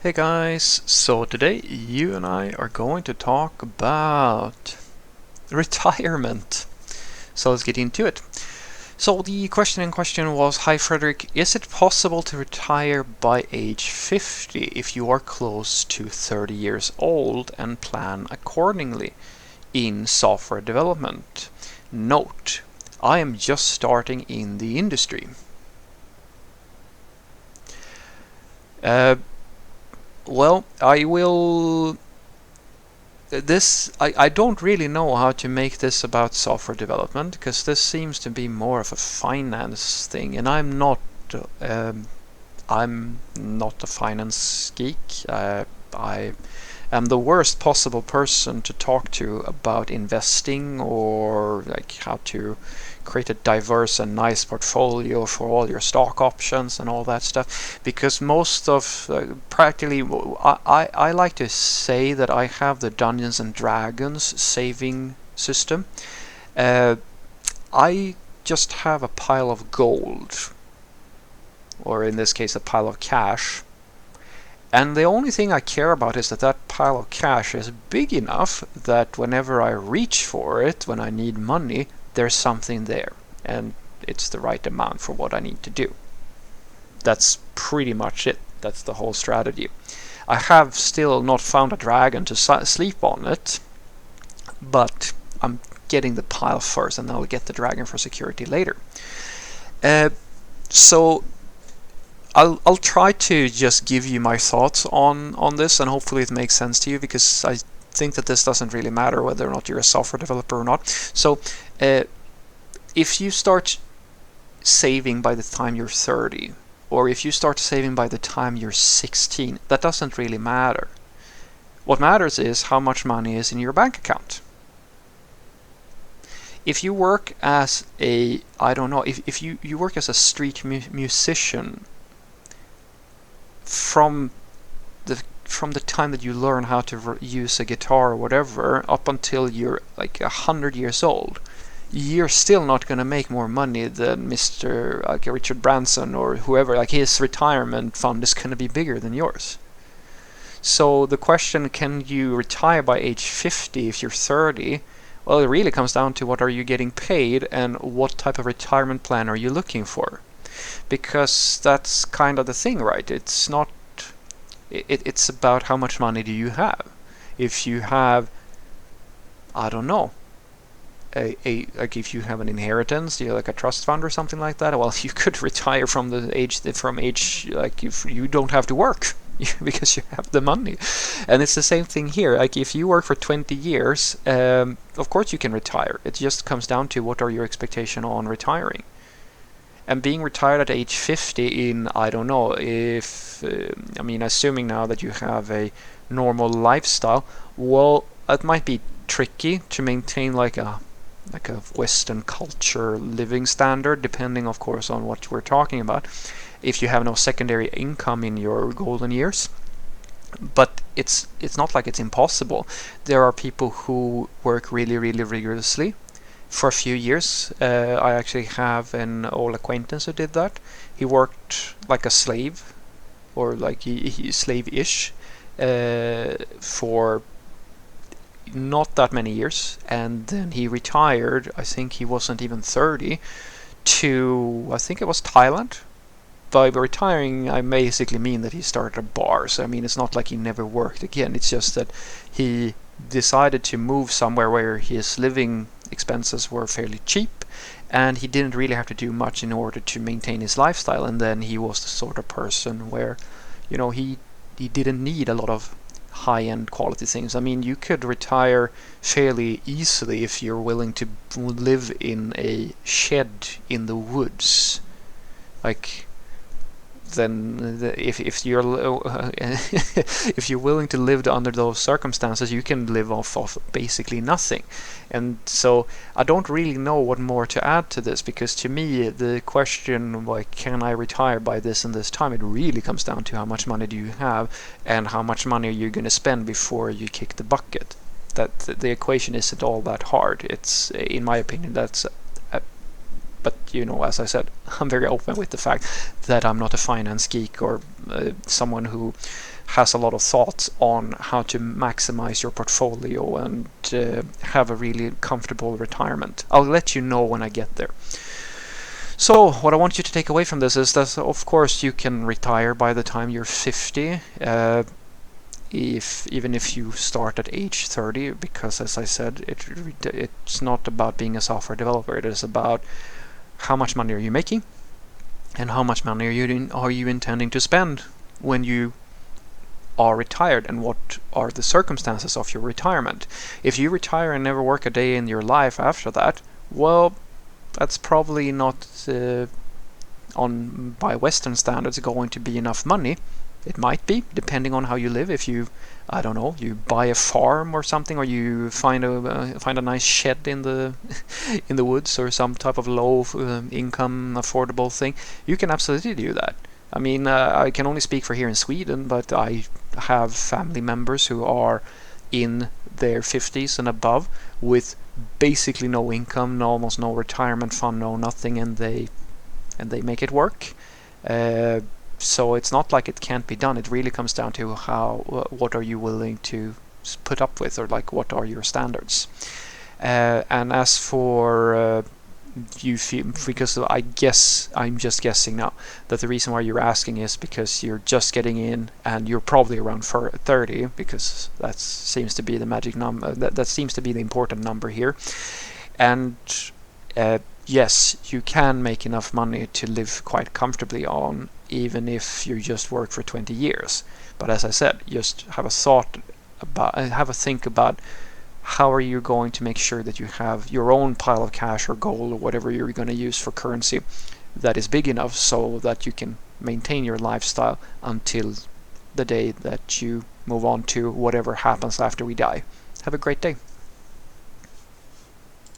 Hey guys, so today you and I are going to talk about retirement. So let's get into it. So the question in question was, hi Frederick, is it possible to retire by age 50 if you are close to 30 years old and plan accordingly in software development? Note, I am just starting in the industry. Uh, well, I don't really know how to make this about software development, because this seems to be more of a finance thing, and um, I'm not a finance geek. I am the worst possible person to talk to about investing or like how to create a diverse and nice portfolio for all your stock options and all that stuff, because most of practically I like to say that I have the Dungeons and Dragons saving system. uh, I just have a pile of gold, or in this case a pile of cash, and the only thing I care about is that that pile of cash is big enough that whenever I reach for it, when I need money, there's something there. And it's the right amount for what I need to do. That's pretty much it. That's the whole strategy. I have still not found a dragon to sleep on it, but I'm getting the pile first, and I'll get the dragon for security later. So I'll try to just give you my thoughts on this, and hopefully it makes sense to you, because I think that this doesn't really matter whether or not you're a software developer or not. So uh, if you start saving by the time you're 30, or if you start saving by the time you're 16, that doesn't really matter. What matters is how much money is in your bank account. If you work as a, I don't know, if you work as a street musician from the time that you learn how to use a guitar or whatever up until you're like 100 years old, you're still not going to make more money than Mr. like Richard Branson or whoever. Like, his retirement fund is going to be bigger than yours. So the question, can you retire by age 50 if you're 30? Well, it really comes down to what are you getting paid and what type of retirement plan are you looking for. Because that's kind of the thing, right? It's not it's about how much money do you have. If you have, I don't know, a like if you have an inheritance, like a trust fund or something like that, well, you could retire from age like if you don't have to work because you have the money. And it's the same thing here. Like, if you work for 20 years, of course you can retire. It just comes down to what are your expectations on retiring. And being retired at age 50 in, I don't know, if, I mean, assuming now that you have a normal lifestyle, well, it might be tricky to maintain like a Western culture living standard, depending, of course, on what we're talking about, if you have no secondary income in your golden years. But it's not like it's impossible. There are people who work really, really rigorously for a few years. I actually have an old acquaintance who did that. He worked like a slave, or like he slave-ish, for not that many years, and then he retired. I think he wasn't even 30, to, I think it was Thailand. By retiring, I basically mean that he started a bar. So I mean, it's not like he never worked again. It's just that he decided to move somewhere where his living expenses were fairly cheap, and he didn't really have to do much in order to maintain his lifestyle. And then he was the sort of person where, he didn't need a lot of high-end quality things. I mean, you could retire fairly easily if you're willing to live in a shed in the woods. Like, then if you're if you're willing to live under those circumstances, you can live off of basically nothing. And so I don't really know what more to add to this, because to me the question, like, can I retire by this and this time, it really comes down to how much money do you have and how much money are you going to spend before you kick the bucket. That the equation isn't all that hard. It's, in my opinion, that's but as I said, I'm very open with the fact that I'm not a finance geek or someone who has a lot of thoughts on how to maximize your portfolio and have a really comfortable retirement. I'll let you know when I get there. So what I want you to take away from this is that, of course, you can retire by the time you're 50, even if you start at age 30, because, as I said, it's not about being a software developer. It is about how much money are you making and how much money are you intending to spend when you are retired, and what are the circumstances of your retirement. If you retire and never work a day in your life after that, well, that's probably not by Western standards going to be enough money. It might be, depending on how you live. If you, I don't know, you buy a farm or something, or you find a nice shed in the in the woods, or some type of low income affordable thing, you can absolutely do that. I mean, I can only speak for here in Sweden, but I have family members who are in their 50s and above with basically no income, almost no retirement fund, no nothing, and they make it work. So it's not like it can't be done. It really comes down to what are you willing to put up with, or like what are your standards. And as for you feel, because I'm just guessing now that the reason why you're asking is because you're just getting in and you're probably around 30, because that seems to be the magic number, that seems to be the important number here. And yes, you can make enough money to live quite comfortably on, even if you just work for 20 years. But as I said, just have a think about how are you going to make sure that you have your own pile of cash or gold or whatever you're going to use for currency that is big enough so that you can maintain your lifestyle until the day that you move on to whatever happens after we die. Have a great day.